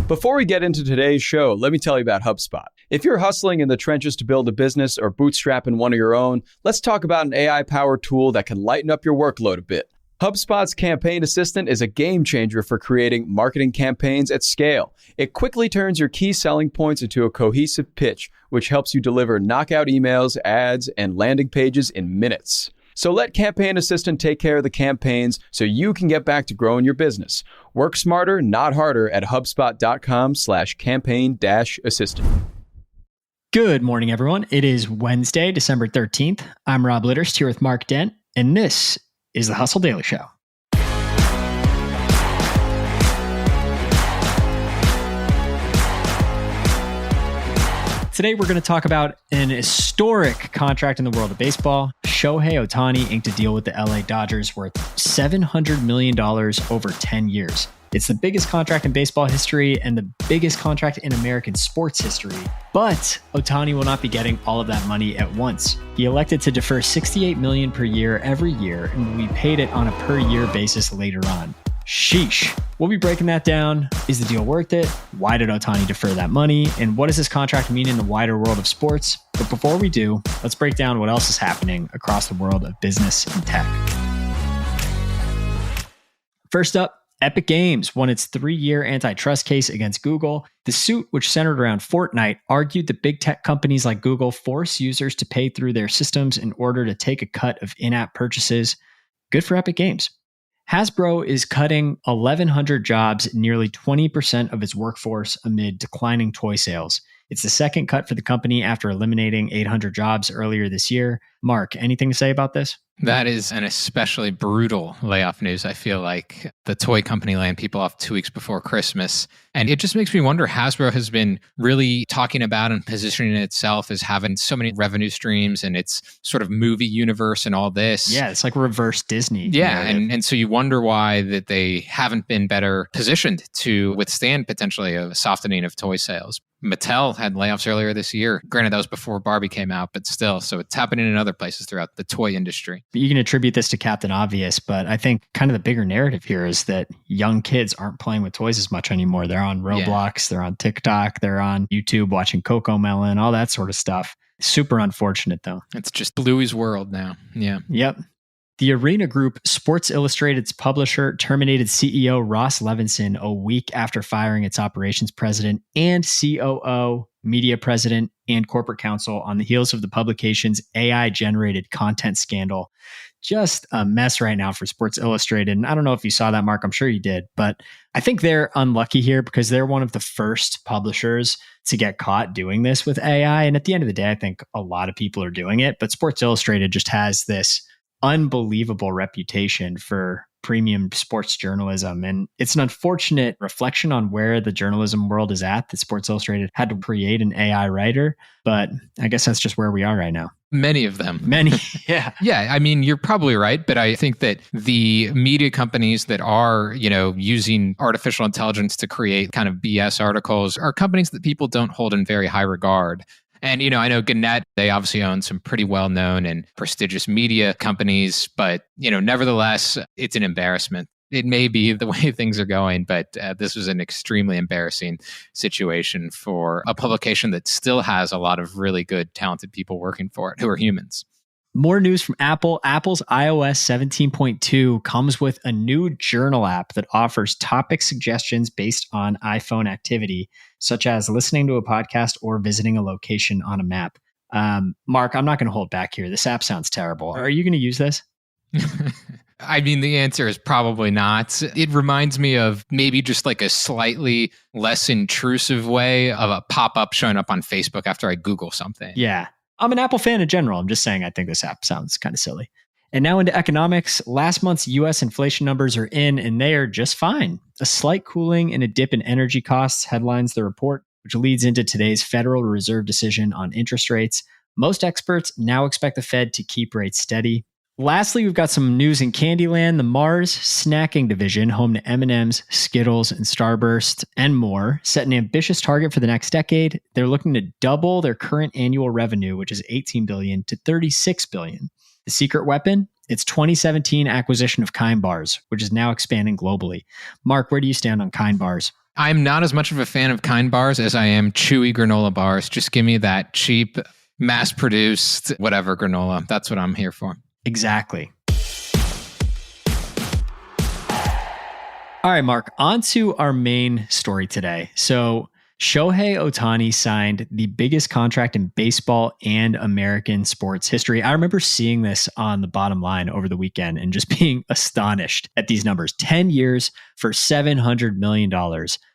Before we get into today's show, let me tell you about HubSpot. If you're hustling in the trenches to build a business or bootstrapping one of your own, let's talk about an AI-powered tool that can lighten up your workload a bit. HubSpot's Campaign Assistant is a game changer for creating marketing campaigns at scale. It quickly turns your key selling points into a cohesive pitch, which helps you deliver knockout emails, ads, and landing pages in minutes. So let Campaign Assistant take care of the campaigns so you can get back to growing your business. Work smarter, not harder at HubSpot.com/campaign-assistant. Good morning, everyone. It is Wednesday, December 13th. I'm Rob Litterst here with Mark Dent, and this is the Hustle Daily Show. Today, we're going to talk about an historic contract in the world of baseball. Shohei Ohtani inked a deal with the LA Dodgers worth $700 million over 10 years. It's the biggest contract in baseball history and the biggest contract in American sports history. But Ohtani will not be getting all of that money at once. He elected to defer $68 million per year every year and will be paid it on a per year basis later on. Sheesh. We'll be breaking that down. Is the deal worth it? Why did Ohtani defer that money? And what does this contract mean in the wider world of sports? But before we do, let's break down what else is happening across the world of business and tech. First up, Epic Games won its 3-year antitrust case against Google. The suit, which centered around Fortnite, argued that big tech companies like Google force users to pay through their systems in order to take a cut of in-app purchases. Good for Epic Games. Hasbro is cutting 1,100 jobs, nearly 20% of its workforce, amid declining toy sales. It's the second cut for the company after eliminating 800 jobs earlier this year. Mark, anything to say about this? That is an especially brutal layoff news. I feel like the toy company laying people off 2 weeks before Christmas. And it just makes me wonder, Hasbro has been really talking about and positioning itself as having so many revenue streams and its sort of movie universe and all this. Yeah, it's like reverse Disney. Yeah, and so you wonder why that they haven't been better positioned to withstand potentially a softening of toy sales. Mattel had layoffs earlier this year. Granted, that was before Barbie came out, but still. So it's happening in other places throughout the toy industry. You can attribute this to Captain Obvious, but I think kind of the bigger narrative here is that young kids aren't playing with toys as much anymore. They're on Roblox, They're on TikTok, they're on YouTube watching Cocomelon, all that sort of stuff. Super unfortunate, though. It's just Bluey's world now. Yeah. Yep. The Arena Group, Sports Illustrated's publisher, terminated CEO Ross Levinson a week after firing its operations president and COO, media president, and corporate counsel on the heels of the publication's AI-generated content scandal. Just a mess right now for Sports Illustrated. And I don't know if you saw that, Mark. I'm sure you did. But I think they're unlucky here because they're one of the first publishers to get caught doing this with AI. And at the end of the day, I think a lot of people are doing it. But Sports Illustrated just has this unbelievable reputation for premium sports journalism. And it's an unfortunate reflection on where the journalism world is at that Sports Illustrated had to create an AI writer. But I guess that's just where we are right now. Many of them. Many. Yeah. Yeah. I mean, you're probably right. But I think that the media companies that are, using artificial intelligence to create kind of BS articles are companies that people don't hold in very high regard. And, I know Gannett, they obviously own some pretty well-known and prestigious media companies, but, nevertheless, it's an embarrassment. It may be the way things are going, but this was an extremely embarrassing situation for a publication that still has a lot of really good, talented people working for it who are humans. More news from Apple. Apple's iOS 17.2 comes with a new journal app that offers topic suggestions based on iPhone activity, such as listening to a podcast or visiting a location on a map. Mark, I'm not going to hold back here. This app sounds terrible. Are you going to use this? I mean, the answer is probably not. It reminds me of maybe just like a slightly less intrusive way of a pop-up showing up on Facebook after I Google something. Yeah. I'm an Apple fan in general. I'm just saying I think this app sounds kind of silly. And now into economics. Last month's U.S. inflation numbers are in, and they are just fine. A slight cooling and a dip in energy costs headlines the report, which leads into today's Federal Reserve decision on interest rates. Most experts now expect the Fed to keep rates steady. Lastly, we've got some news in Candyland. The Mars snacking division, home to M&M's, Skittles, and Starburst, and more, set an ambitious target for the next decade. They're looking to double their current annual revenue, which is $18 billion, to $36 billion. The secret weapon? Its 2017 acquisition of Kind Bars, which is now expanding globally. Mark, where do you stand on Kind Bars? I'm not as much of a fan of Kind bars as I am chewy granola bars. Just give me that cheap, mass-produced, whatever granola. That's what I'm here for. Exactly. All right, Mark, on to our main story today. So Shohei Ohtani signed the biggest contract in baseball and American sports history. I remember seeing this on the bottom line over the weekend and just being astonished at these numbers. 10 years for $700 million.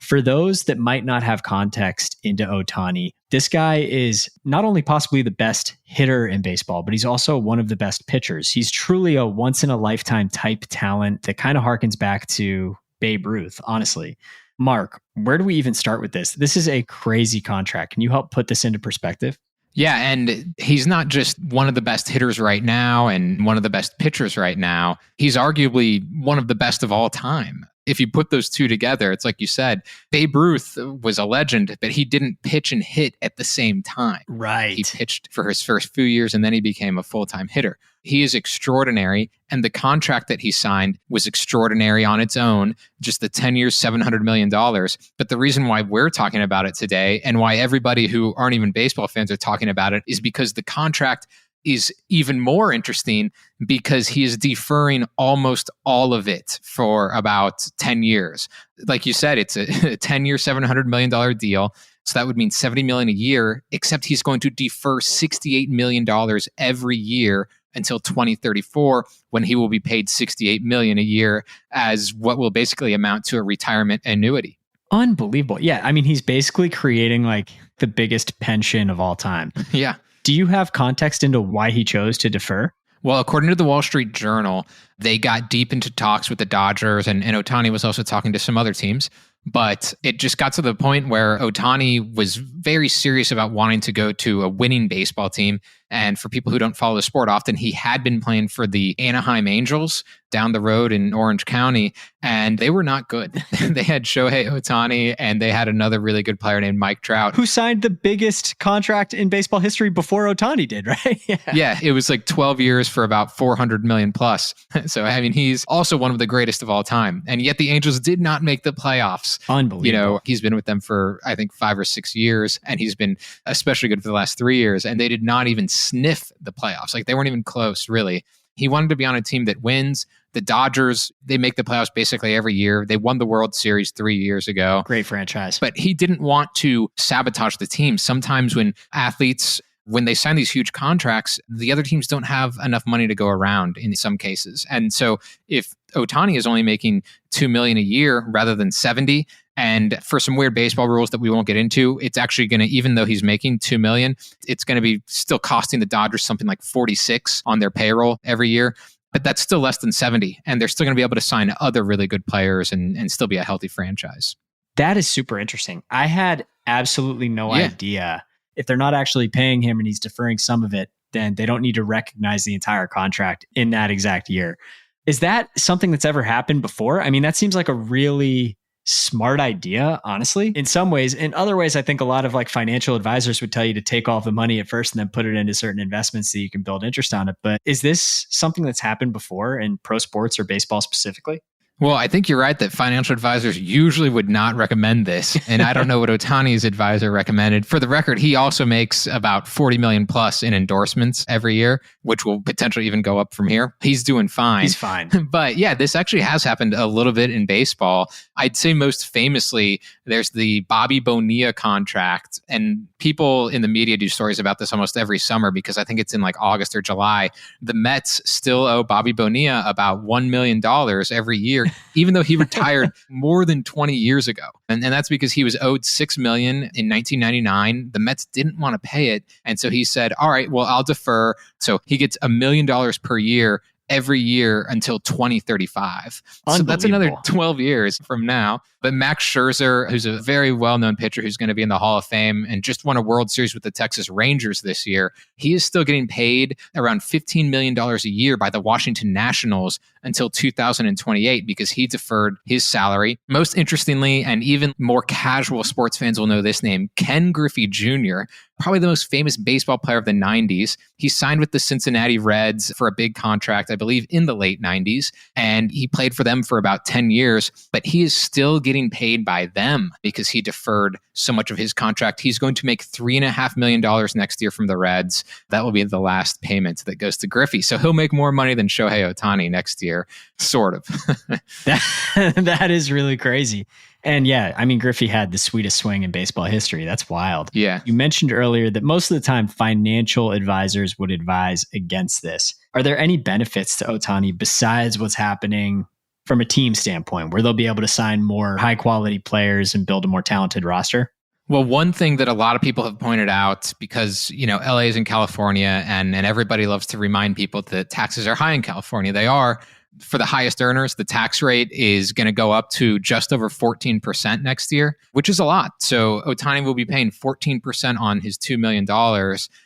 For those that might not have context into Ohtani, this guy is not only possibly the best hitter in baseball, but he's also one of the best pitchers. He's truly a once-in-a-lifetime type talent that kind of harkens back to Babe Ruth, honestly. Mark, where do we even start with this? This is a crazy contract. Can you help put this into perspective? Yeah, and he's not just one of the best hitters right now and one of the best pitchers right now. He's arguably one of the best of all time. If you put those two together, it's like you said, Babe Ruth was a legend, but he didn't pitch and hit at the same time. Right. He pitched for his first few years and then he became a full-time hitter. He is extraordinary, and the contract that he signed was extraordinary on its own, just the 10 years, $700 million. But the reason why we're talking about it today and why everybody who aren't even baseball fans are talking about it is because the contract is even more interesting because he is deferring almost all of it for about 10 years. Like you said, it's a 10-year, $700 million deal. So that would mean $70 million a year, except he's going to defer $68 million every year until 2034, when he will be paid $68 million a year as what will basically amount to a retirement annuity. Unbelievable. Yeah. I mean, he's basically creating like the biggest pension of all time. Yeah. Do you have context into why he chose to defer? Well, according to the Wall Street Journal, they got deep into talks with the Dodgers, and Ohtani was also talking to some other teams. But it just got to the point where Ohtani was very serious about wanting to go to a winning baseball team. And for people who don't follow the sport often, he had been playing for the Anaheim Angels down the road in Orange County, and they were not good. They had Shohei Ohtani, and they had another really good player named Mike Trout. Who signed the biggest contract in baseball history before Ohtani did, right? Yeah, it was like 12 years for about $400 million plus. So, I mean, he's also one of the greatest of all time. And yet the Angels did not make the playoffs. Unbelievable. You know, he's been with them for, I think, 5 or 6 years, and he's been especially good for the last 3 years, and they did not even sniff the playoffs. Like, they weren't even close, really. He wanted to be on a team that wins. The Dodgers, they make the playoffs basically every year. They won the World Series 3 years ago. Great franchise. But he didn't want to sabotage the team. Sometimes when athletes, when they sign these huge contracts, the other teams don't have enough money to go around in some cases. And so if Ohtani is only making $2 million a year rather than 70, and for some weird baseball rules that we won't get into, it's actually going to, even though he's making $2 million, it's going to be still costing the Dodgers something like 46 on their payroll every year. But that's still less than 70. And they're still going to be able to sign other really good players and still be a healthy franchise. That is super interesting. I had absolutely no idea. If they're not actually paying him and he's deferring some of it, then they don't need to recognize the entire contract in that exact year. Is that something that's ever happened before? I mean, that seems like a really smart idea, honestly, in some ways. In other ways, I think a lot of like financial advisors would tell you to take all of the money at first and then put it into certain investments so you can build interest on it. But is this something that's happened before in pro sports or baseball specifically? Well, I think you're right that financial advisors usually would not recommend this. And I don't know what Ohtani's advisor recommended. For the record, he also makes about 40 million plus in endorsements every year, which will potentially even go up from here. He's doing fine. He's fine. But yeah, this actually has happened a little bit in baseball. I'd say most famously, there's the Bobby Bonilla contract. And people in the media do stories about this almost every summer because I think it's in like August or July. The Mets still owe Bobby Bonilla about $1 million every year, even though he retired more than 20 years ago. And that's because he was owed $6 million in 1999. The Mets didn't want to pay it. And so he said, all right, well, I'll defer. So he gets $1 million per year every year until 2035. So that's another 12 years from now. But Max Scherzer, who's a very well-known pitcher who's going to be in the Hall of Fame and just won a World Series with the Texas Rangers this year, he is still getting paid around $15 million a year by the Washington Nationals until 2028 because he deferred his salary. Most interestingly, and even more casual sports fans will know this name, Ken Griffey Jr., probably the most famous baseball player of the 90s. He signed with the Cincinnati Reds for a big contract. I believe, in the late 90s. And he played for them for about 10 years, but he is still getting paid by them because he deferred so much of his contract. He's going to make $3.5 million next year from the Reds. That will be the last payment that goes to Griffey. So he'll make more money than Shohei Ohtani next year, sort of. That is really crazy. And yeah, I mean, Griffey had the sweetest swing in baseball history. That's wild. Yeah. You mentioned earlier that most of the time financial advisors would advise against this. Are there any benefits to Ohtani besides what's happening from a team standpoint, where they'll be able to sign more high quality players and build a more talented roster? Well, one thing that a lot of people have pointed out, because, LA is in California and everybody loves to remind people that taxes are high in California. They are. For the highest earners, the tax rate is going to go up to just over 14% next year, which is a lot. So Ohtani will be paying 14% on his $2 million.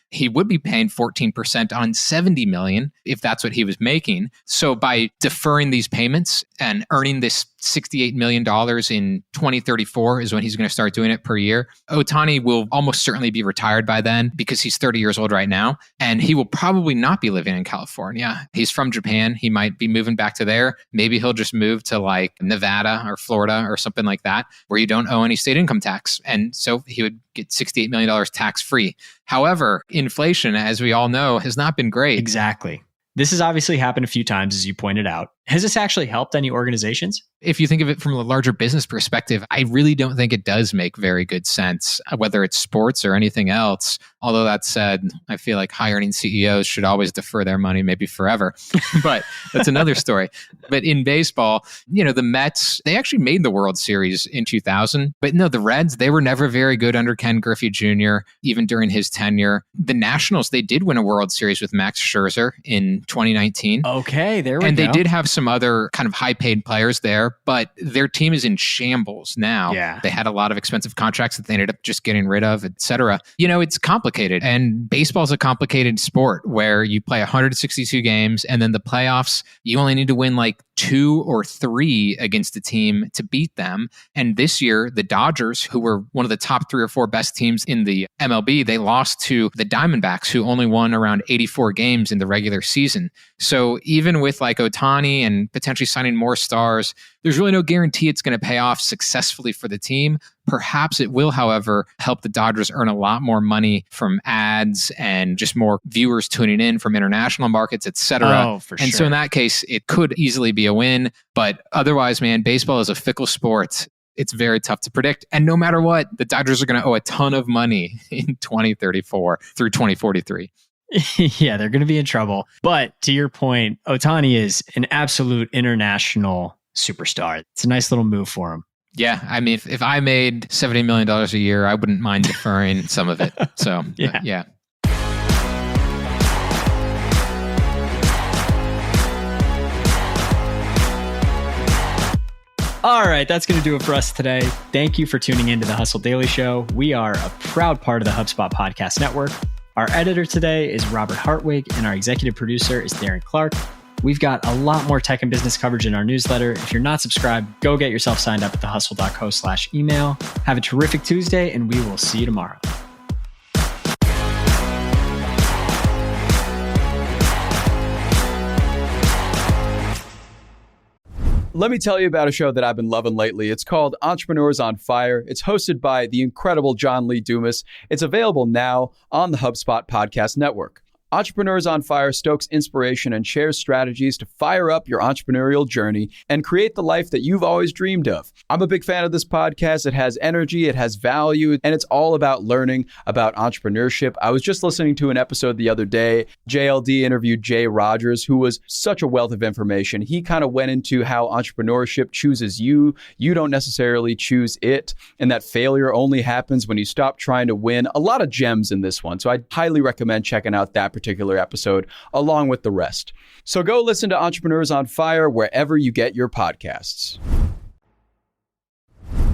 He would be paying 14% on $70 million if that's what he was making. So by deferring these payments and earning this $68 million in 2034 is when he's going to start doing it per year. Ohtani will almost certainly be retired by then because he's 30 years old right now. And he will probably not be living in California. He's from Japan. He might be moving back to there. Maybe he'll just move to like Nevada or Florida or something like that, where you don't owe any state income tax. And so he would get $68 million tax free. However, inflation, as we all know, has not been great. Exactly. This has obviously happened a few times, as you pointed out. Has this actually helped any organizations? If you think of it from a larger business perspective, I really don't think it does make very good sense, whether it's sports or anything else. Although that said, I feel like high-earning CEOs should always defer their money, maybe forever. But that's another story. But in baseball, the Mets, they actually made the World Series in 2000. But no, the Reds, they were never very good under Ken Griffey Jr., even during his tenure. The Nationals, they did win a World Series with Max Scherzer in 2019. Okay, there we go. And they did have some other kind of high-paid players there, but their team is in shambles now. Yeah. They had a lot of expensive contracts that they ended up just getting rid of, et cetera. It's complicated. And baseball is a complicated sport where you play 162 games, and then the playoffs, you only need to win like 2 or 3 against a team to beat them. And this year, the Dodgers, who were one of the top 3 or 4 best teams in the MLB, they lost to the Diamondbacks, who only won around 84 games in the regular season. So even with like Ohtani and potentially signing more stars, there's really no guarantee it's going to pay off successfully for the team. Perhaps it will, however, help the Dodgers earn a lot more money from ads and just more viewers tuning in from international markets, et cetera. Oh, for sure. And so in that case, it could easily be a win. But otherwise, man, baseball is a fickle sport. It's very tough to predict. And no matter what, the Dodgers are going to owe a ton of money in 2034 through 2043. Yeah, they're going to be in trouble. But to your point, Ohtani is an absolute international superstar. It's a nice little move for him. Yeah, I mean, if I made $70 million a year, I wouldn't mind deferring some of it. So, yeah. All right, that's going to do it for us today. Thank you for tuning in to the Hustle Daily Show. We are a proud part of the HubSpot Podcast Network. Our editor today is Robert Hartwig, and our executive producer is Darren Clarke. We've got a lot more tech and business coverage in our newsletter. If you're not subscribed, go get yourself signed up at thehustle.co/email. Have a terrific Tuesday, and we will see you tomorrow. Let me tell you about a show that I've been loving lately. It's called Entrepreneurs on Fire. It's hosted by the incredible John Lee Dumas. It's available now on the HubSpot Podcast Network. Entrepreneurs on Fire stokes inspiration and shares strategies to fire up your entrepreneurial journey and create the life that you've always dreamed of. I'm a big fan of this podcast. It has energy, it has value, and it's all about learning about entrepreneurship. I was just listening to an episode the other day. JLD interviewed Jay Rogers, who was such a wealth of information. He kind of went into how entrepreneurship chooses you. You don't necessarily choose it, and that failure only happens when you stop trying to win. A lot of gems in this one. So I highly recommend checking out that particular episode along with the rest. So go listen to Entrepreneurs on Fire wherever you get your podcasts.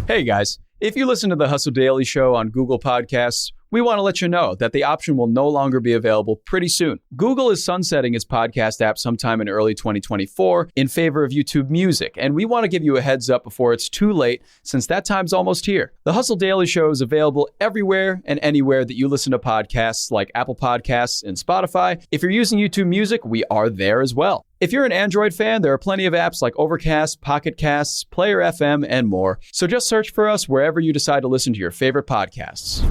Hey guys, if you listen to the Hustle Daily Show on Google Podcasts, we want to let you know that the option will no longer be available pretty soon. Google is sunsetting its podcast app sometime in early 2024 in favor of YouTube Music, and we want to give you a heads up before it's too late, since that time's almost here. The Hustle Daily Show is available everywhere and anywhere that you listen to podcasts, like Apple Podcasts and Spotify. If you're using YouTube Music, we are there as well. If you're an Android fan, there are plenty of apps like Overcast, Pocket Casts, Player FM, and more. So just search for us wherever you decide to listen to your favorite podcasts.